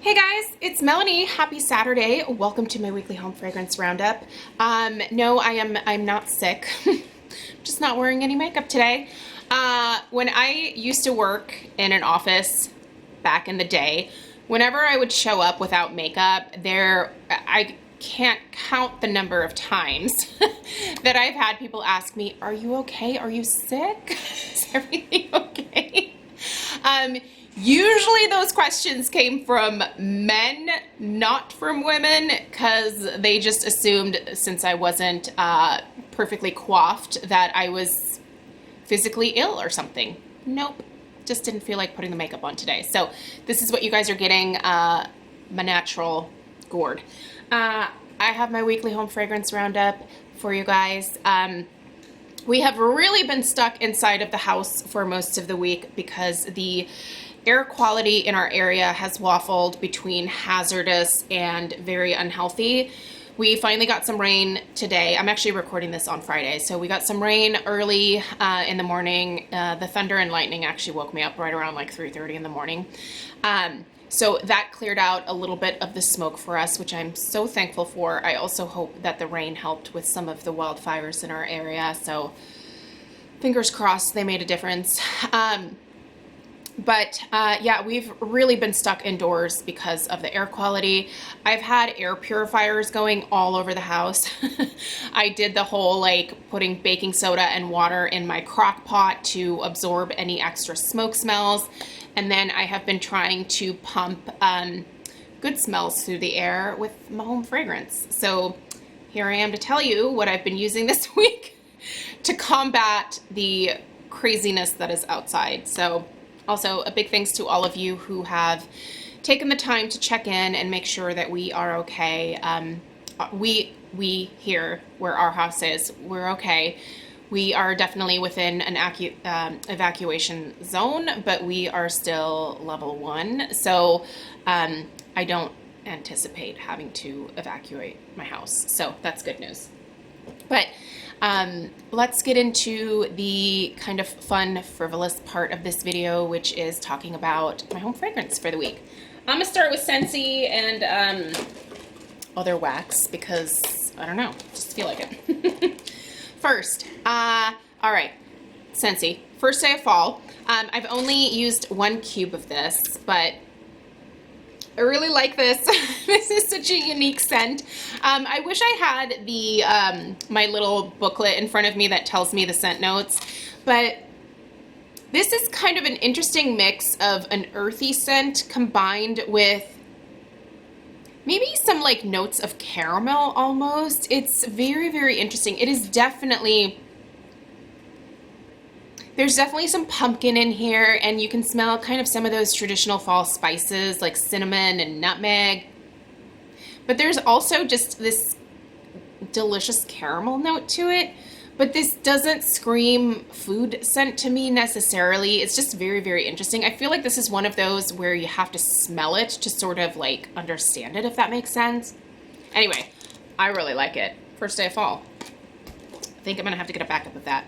Hey guys, it's Melanie. Happy Saturday. Welcome to my weekly home fragrance roundup. No, I'm not sick. Just not wearing any makeup today. When I used to work in an office back in the day, whenever I would show up without makeup, I can't count the number of times that I've had people ask me, "Are you okay? Are you sick? Is everything okay?" Usually those questions came from men, not from women, because they just assumed since I wasn't perfectly coiffed that I was physically ill or something. Nope, just didn't feel like putting the makeup on today. So this is what you guys are getting, my natural gourd. I have my weekly home fragrance roundup for you guys. We have really been stuck inside of the house for most of the week because the air quality in our area has waffled between hazardous and very unhealthy. We finally got some rain today. I'm actually recording this on Friday. So we got some rain early in the morning. The thunder and lightning actually woke me up right around like 3:30 in the morning. So that cleared out a little bit of the smoke for us, which I'm so thankful for. I also hope that the rain helped with some of the wildfires in our area. So fingers crossed they made a difference. Yeah, we've really been stuck indoors because of the air quality. I've had air purifiers going all over the house. I did the whole like putting baking soda and water in my crock pot to absorb any extra smoke smells. And then I have been trying to pump good smells through the air with my home fragrance. So here I am to tell you what I've been using this week to combat the craziness that is outside. So also, a big thanks to all of you who have taken the time to check in and make sure that we are okay. We here, where our house is, we're okay. We are definitely within an evacuation zone, but we are still level 1. So I don't anticipate having to evacuate my house. So that's good news. But let's get into the kind of fun, frivolous part of this video, which is talking about my home fragrance for the week. I'm gonna start with Scentsy and other wax because I don't know, just feel like it. First, all right, Scentsy, first day of fall. I've only used 1 cube of this, but I really like this. This is such a unique scent. I wish I had the my little booklet in front of me that tells me the scent notes, but this is kind of an interesting mix of an earthy scent combined with maybe some like notes of caramel almost. It's very, very interesting. It is definitely... There's definitely some pumpkin in here, and you can smell kind of some of those traditional fall spices like cinnamon and nutmeg. But there's also just this delicious caramel note to it. But this doesn't scream food scent to me necessarily. It's just very, very interesting. I feel like this is one of those where you have to smell it to sort of like understand it, if that makes sense. Anyway, I really like it. First day of fall. I think I'm gonna have to get a backup of that.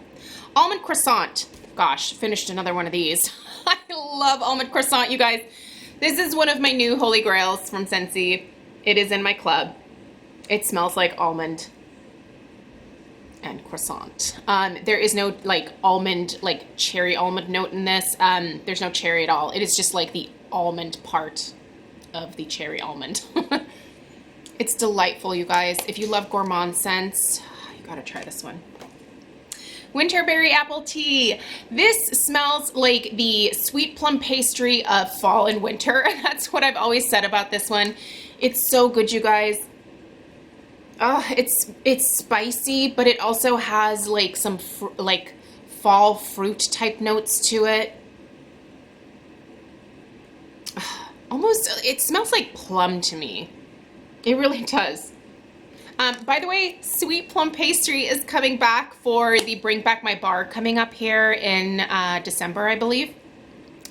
Almond croissant. Gosh, finished another one of these. I love almond croissant, you guys. This is one of my new holy grails from Scentsy. It is in my club. It smells like almond and croissant. There is no like almond, like cherry almond note in this. There's no cherry at all. It is just like the almond part of the cherry almond. It's delightful, you guys. If you love gourmand scents, you gotta try this one. Winterberry apple tea. This smells like the sweet plum pastry of fall and winter. That's what I've always said about this one. It's so good, you guys. It's spicy, but it also has like some like fall fruit type notes to it. Almost, it smells like plum to me. It really does. By the way, Sweet Plum Pastry is coming back for the Bring Back My Bar coming up here in December, I believe.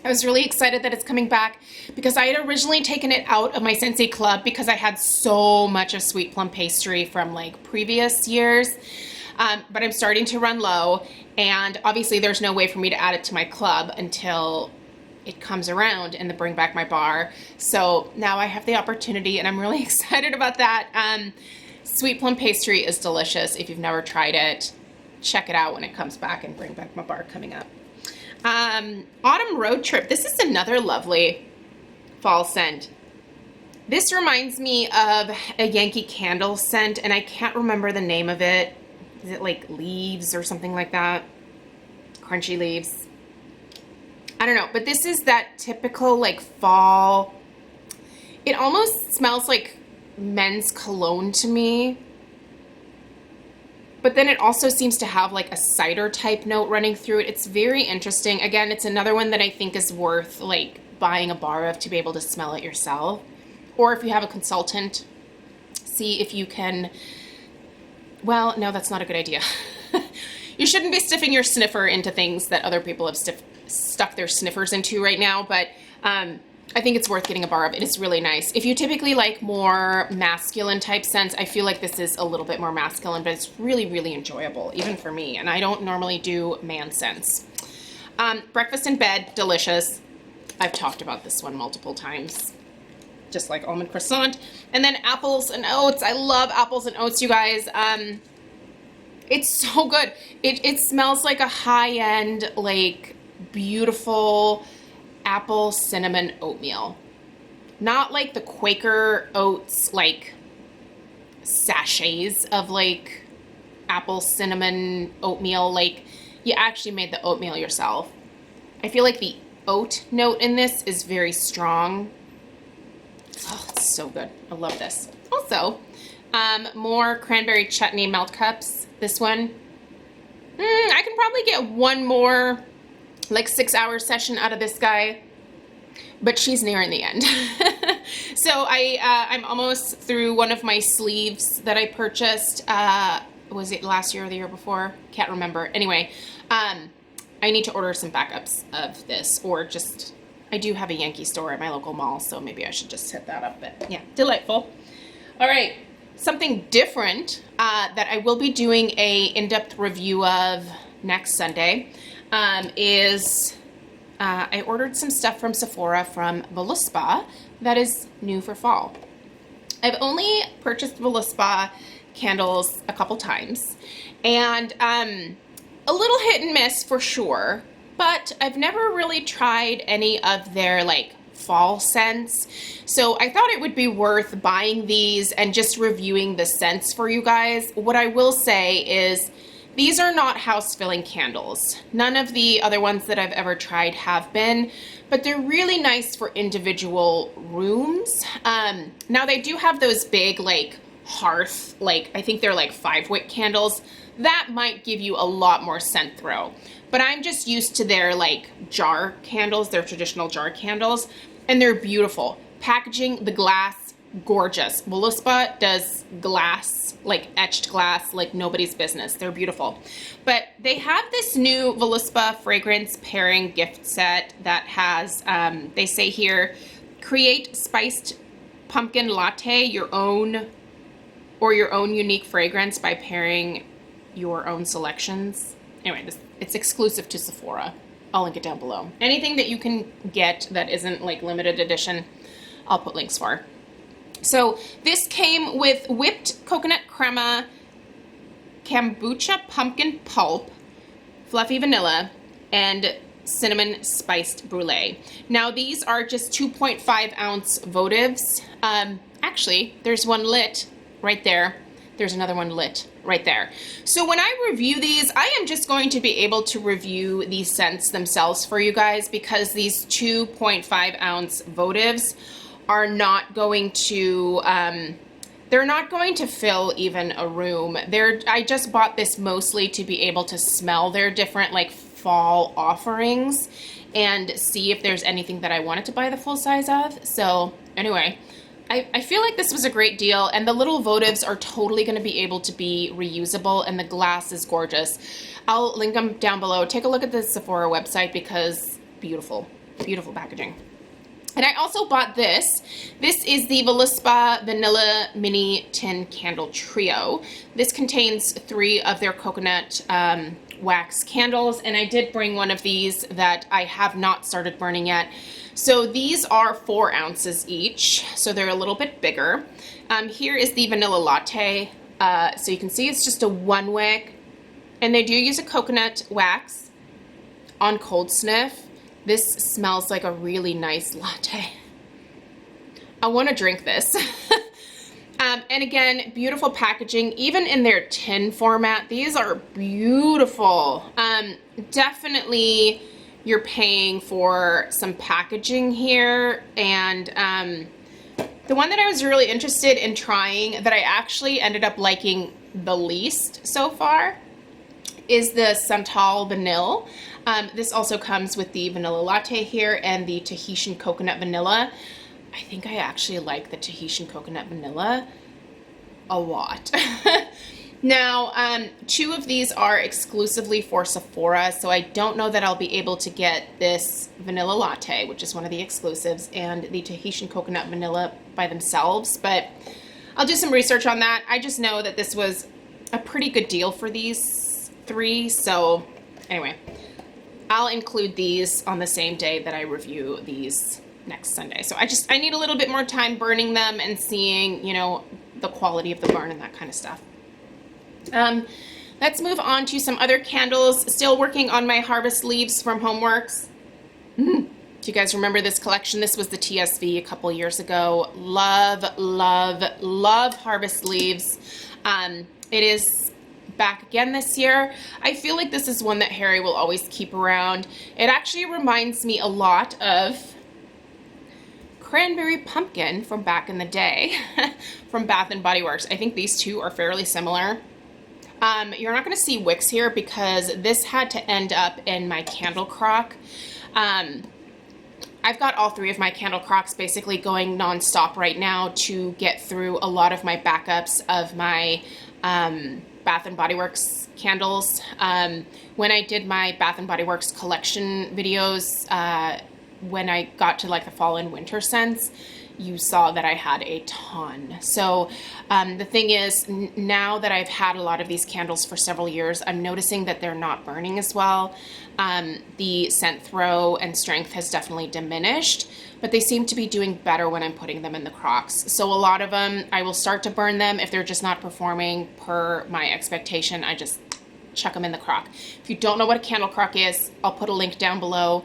I was really excited that it's coming back because I had originally taken it out of my Scentsy club because I had so much of Sweet Plum Pastry from like previous years. But I'm starting to run low, and obviously there's no way for me to add it to my club until it comes around in the Bring Back My Bar. So now I have the opportunity and I'm really excited about that. Sweet plum pastry is delicious. If you've never tried it, check it out when it comes back in Bring Back My Bar coming up. Autumn Road Trip. This is another lovely fall scent. This reminds me of a Yankee Candle scent, and I can't remember the name of it. Is it like Leaves or something like that? Crunchy Leaves. I don't know, but this is that typical like fall. It almost smells like men's cologne to me. But then it also seems to have like a cider type note running through it. It's very interesting. Again, it's another one that I think is worth like buying a bar of to be able to smell it yourself. Or if you have a consultant, see if you can, well, no, that's not a good idea. You shouldn't be sniffing your sniffer into things that other people have stuck their sniffers into right now, but I think it's worth getting a bar of. It is really nice. If you typically like more masculine type scents, I feel like this is a little bit more masculine, but it's really, really enjoyable, even for me, and I don't normally do man scents. Breakfast in Bed, delicious. I've talked about this one multiple times. Just like almond croissant. And then apples and oats. I love apples and oats, you guys. It's so good. It smells like a high-end, like beautiful apple cinnamon oatmeal. Not like the Quaker Oats like sachets of like apple cinnamon oatmeal. Like you actually made the oatmeal yourself. I feel like the oat note in this is very strong. Oh, it's so good. I love this. Also, more cranberry chutney melt cups. This one, I can probably get one more like 6-hour session out of this guy, but she's nearing the end. So I'm almost through one of my sleeves that I purchased. Was it last year or the year before? Can't remember. Anyway, I need to order some backups of this, or just, I do have a Yankee store at my local mall, so maybe I should just hit that up. But yeah, delightful. All right, something different that I will be doing a in-depth review of next Sunday is I ordered some stuff from Sephora from Voluspa that is new for fall. I've only purchased Voluspa candles a couple times, and a little hit and miss for sure. But I've never really tried any of their like fall scents. So I thought it would be worth buying these and just reviewing the scents for you guys. What I will say is these are not house filling candles. None of the other ones that I've ever tried have been, but they're really nice for individual rooms. Now they do have those big like hearth, like I think they're like 5-wick candles. That might give you a lot more scent throw. But I'm just used to their like jar candles, their traditional jar candles, and they're beautiful. Packaging, the glass, gorgeous. Voluspa does glass, like etched glass, like nobody's business. They're beautiful. But they have this new Voluspa fragrance pairing gift set that has, they say here, create spiced pumpkin latte, your own unique fragrance by pairing your own selections. Anyway, it's exclusive to Sephora. I'll link it down below. Anything that you can get that isn't like limited edition, I'll put links for. So this came with whipped coconut crema, kombucha pumpkin pulp, fluffy vanilla, and cinnamon spiced brulee. Now these are just 2.5 ounce votives. Actually, there's one lit right there. There's another one lit right there. So when I review these, I am just going to be able to review these scents themselves for you guys, because these 2.5 ounce votives are not going to, they're not going to fill even a room. I just bought this mostly to be able to smell their different like fall offerings and see if there's anything that I wanted to buy the full size of. So anyway, I feel like this was a great deal, and the little votives are totally going to be able to be reusable, and the glass is gorgeous. I'll link them down below. Take a look at the Sephora website, because beautiful, beautiful packaging. And I also bought this. This is the Voluspa Vanilla Mini Tin Candle Trio. This contains 3 of their coconut wax candles, and I did bring one of these that I have not started burning yet. So these are 4 ounces each, so they're a little bit bigger. Here is the vanilla latte. So you can see it's just a 1 wick, and they do use a coconut wax on cold sniff. This smells like a really nice latte. I want to drink this. And again, beautiful packaging, even in their tin format. These are beautiful. Definitely you're paying for some packaging here. And the one that I was really interested in trying, that I actually ended up liking the least so far, is the Santal Vanilla. This also comes with the vanilla latte here and the Tahitian coconut vanilla. I think I actually like the Tahitian coconut vanilla a lot. Now, 2 of these are exclusively for Sephora, so I don't know that I'll be able to get this vanilla latte, which is one of the exclusives, and the Tahitian coconut vanilla by themselves, but I'll do some research on that. I just know that this was a pretty good deal for these 3, so anyway, I'll include these on the same day that I review these next Sunday. So I need a little bit more time burning them and seeing, you know, the quality of the burn and that kind of stuff. Let's move on to some other candles. Still working on my Harvest Leaves from Homeworks. Do you guys remember this collection? This was the TSV a couple years ago. Love, love, love Harvest Leaves. It is back again this year. I feel like this is one that Harry will always keep around. It actually reminds me a lot of Cranberry Pumpkin from back in the day from Bath and Body Works. I think these 2 are fairly similar. You're not going to see wicks here because this had to end up in my candle crock. I've got all 3 of my candle crocks basically going non-stop right now to get through a lot of my backups of my Bath and Body Works candles. When I did my Bath and Body Works collection videos, when I got to like the fall and winter scents, you saw that I had a ton. So the thing is, now that I've had a lot of these candles for several years, I'm noticing that they're not burning as well. The scent throw and strength has definitely diminished, but they seem to be doing better when I'm putting them in the crocks. So a lot of them, I will start to burn them. If they're just not performing per my expectation, I just chuck them in the crock. If you don't know what a candle crock is, I'll put a link down below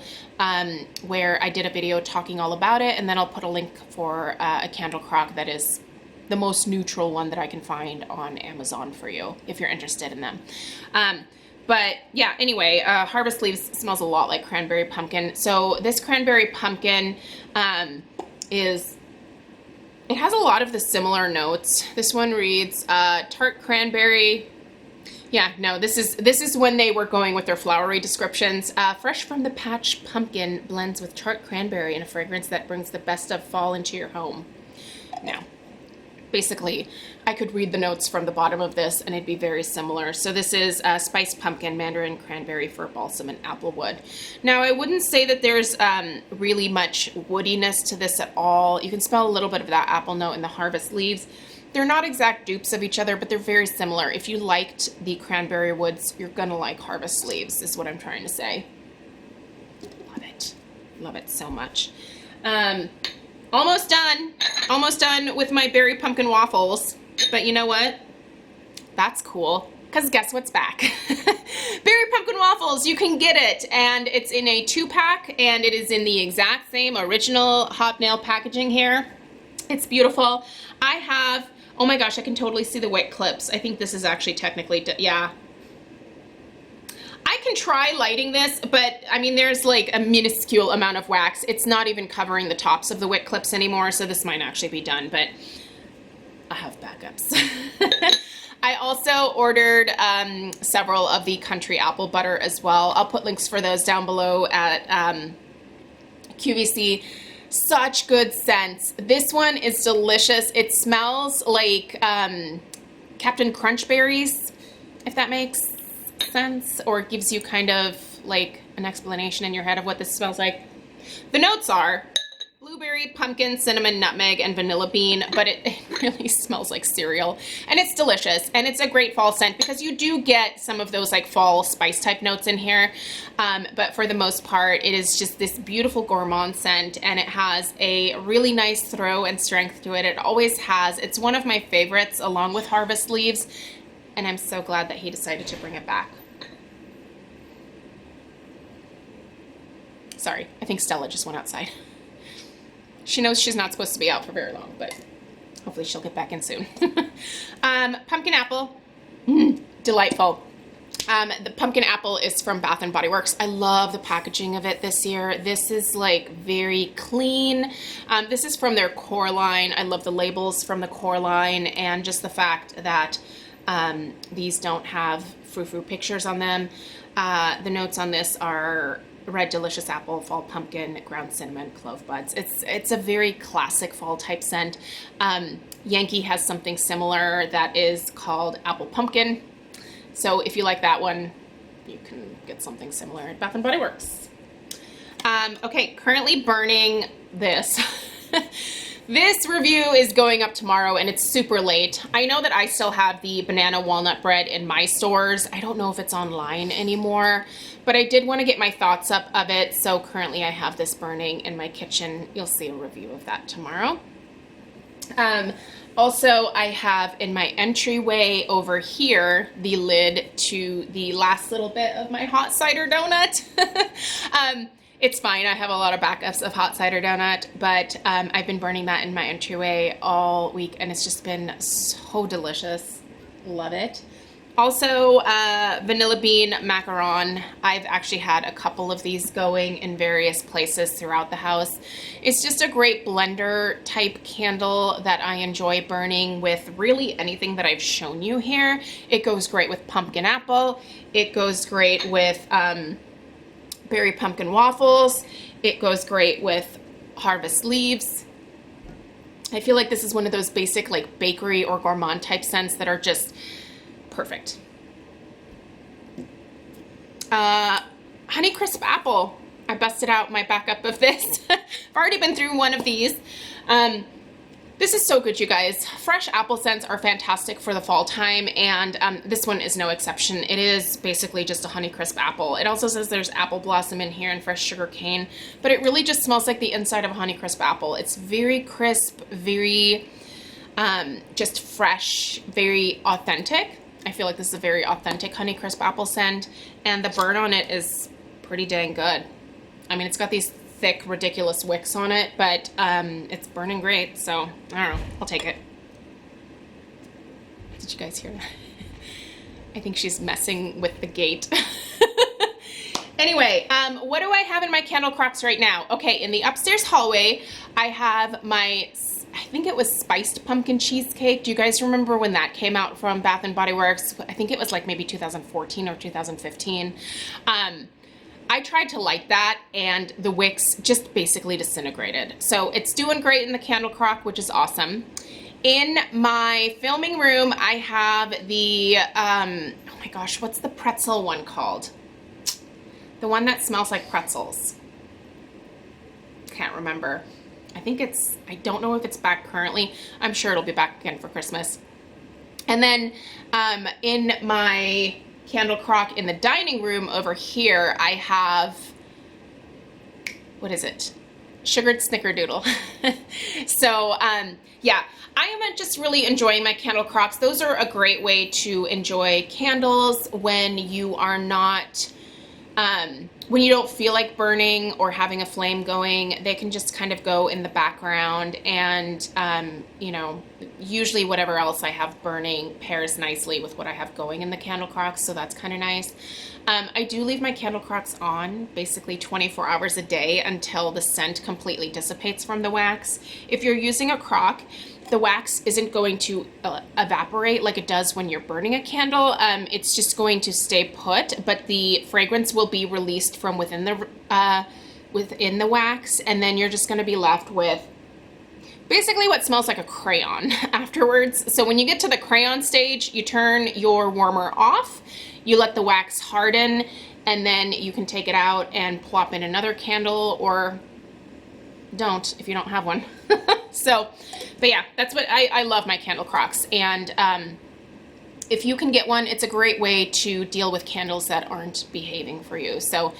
where I did a video talking all about it, and then I'll put a link for a candle crock that is the most neutral one that I can find on Amazon for you if you're interested in them. But yeah, anyway, Harvest Leaves smells a lot like Cranberry Pumpkin. So this Cranberry Pumpkin it has a lot of the similar notes. This one reads tart cranberry. Yeah, no, this is when they were going with their flowery descriptions. Fresh from the patch pumpkin blends with tart cranberry in a fragrance that brings the best of fall into your home. Now, basically, I could read the notes from the bottom of this and it'd be very similar. So this is spiced pumpkin, mandarin, cranberry, fir balsam, and applewood. Now, I wouldn't say that there's really much woodiness to this at all. You can smell a little bit of that apple note in the Harvest Leaves. They're not exact dupes of each other, but they're very similar. If you liked the cranberry woods, you're gonna like Harvest Leaves, is what I'm trying to say. Love it. Love it so much. Almost done with my berry pumpkin waffles. But you know what? That's cool, because guess what's back? Berry pumpkin waffles, you can get it. And it's in a 2-pack, and it is in the exact same original hobnail packaging here. It's beautiful. I have, oh my gosh, I can totally see the wick clips. I think this is actually technically, yeah. I can try lighting this, but I mean, there's like a minuscule amount of wax. It's not even covering the tops of the wick clips anymore, so this might actually be done, but I have backups. I also ordered several of the country apple butter as well. I'll put links for those down below at QVC. Such good scents. This one is delicious. It smells like Captain Crunch berries, if that makes sense, or gives you kind of like an explanation in your head of what this smells like. The notes are blueberry, blueberry, pumpkin, cinnamon, nutmeg, and vanilla bean, but it really smells like cereal, and it's delicious, and it's a great fall scent because you do get some of those like fall spice type notes in here, but for the most part, it is just this beautiful gourmand scent, and it has a really nice throw and strength to it. It always has. It's one of my favorites along with Harvest Leaves, and I'm so glad that he decided to bring it back. Sorry, I think Stella just went outside. She knows she's not supposed to be out for very long, but hopefully she'll get back in soon. Pumpkin apple, delightful. The pumpkin apple is from Bath & Body Works. I love the packaging of it this year. This is like very clean. This is from their core line. I love the labels from the core line, and just the fact that these don't have frou-frou pictures on them. The notes on this are red delicious apple, fall pumpkin, ground cinnamon, clove buds. It's a very classic fall type scent. Yankee has something similar that is called apple pumpkin. So if you like that one, you can get something similar at Bath & Body Works. Okay, currently burning this. This review is going up tomorrow, and it's super late. I know that I still have the banana walnut bread in my stores. I don't know if it's online anymore, but I did want to get my thoughts up of it. So currently I have this burning in my kitchen. You'll see a review of that tomorrow. Also, I have in my entryway over here the lid to the last little bit of my hot cider donut. It's fine. I have a lot of backups of hot cider donut, but I've been burning that in my entryway all week, and it's just been so delicious. Love it. Also, vanilla bean macaron. I've actually had a couple of these going in various places throughout the house. It's just a great blender type candle that I enjoy burning with really anything that I've shown you here. It goes great with pumpkin apple. It goes great with berry pumpkin waffles. It goes great with Harvest Leaves. I feel like this is one of those basic like bakery or gourmand type scents that are just perfect. Honeycrisp apple. I busted out my backup of this. I've already been through one of these. This is so good, you guys. Fresh apple scents are fantastic for the fall time, and this one is no exception. It is basically just a Honeycrisp apple. It also says there's apple blossom in here and fresh sugar cane, but it really just smells like the inside of a Honeycrisp apple. It's very crisp, very just fresh, very authentic. I feel like this is a very authentic Honeycrisp apple scent, and the burn on it is pretty dang good. I mean, it's got these thick, ridiculous wicks on it, but it's burning great, so I don't know. I'll take it. Did you guys hear that? I think she's messing with the gate. Anyway, what do I have in my candle crocks right now? Okay, in the upstairs hallway, I have my, I think it was spiced pumpkin cheesecake. Do you guys remember when that came out from Bath & Body Works? I think it was like maybe 2014 or 2015. I tried to light that, and the wicks just basically disintegrated. So it's doing great in the candle crock, which is awesome. In my filming room, I have the, oh my gosh, what's the pretzel one called? The one that smells like pretzels. Can't remember. I think it's, I don't know if it's back currently. I'm sure it'll be back again for Christmas. And then in my candle crock in the dining room over here, I have, what is it? Sugared snickerdoodle. So yeah, I am just really enjoying my candle crocks. Those are a great way to enjoy candles when you are not, when you don't feel like burning or having a flame going. They can just kind of go in the background, and you know, usually whatever else I have burning pairs nicely with what I have going in the candle crocks, so that's kind of nice. I do leave my candle crocks on basically 24 hours a day until the scent completely dissipates from the wax. If you're using a crock, the wax isn't going to evaporate like it does when you're burning a candle. It's just going to stay put, but the fragrance will be released from within the wax, and then you're just going to be left with basically what smells like a crayon afterwards. So when you get to the crayon stage, you turn your warmer off, you let the wax harden, and then you can take it out and plop in another candle, or don't if you don't have one. So, but yeah, that's what I love my candle crocks. And if you can get one, it's a great way to deal with candles that aren't behaving for you. So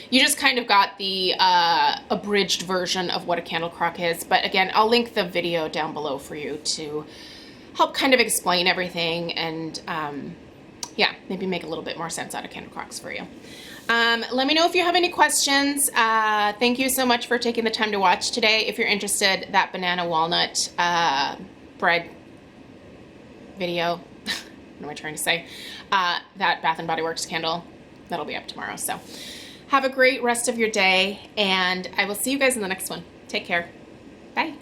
you just kind of got the abridged version of what a candle crock is. But again, I'll link the video down below for you to help kind of explain everything and yeah, maybe make a little bit more sense out of candle crocks for you. Let me know if you have any questions. Thank you so much for taking the time to watch today. If you're interested, that banana walnut bread video, what am I trying to say? That Bath & Body Works candle, that'll be up tomorrow. So have a great rest of your day, and I will see you guys in the next one. Take care. Bye.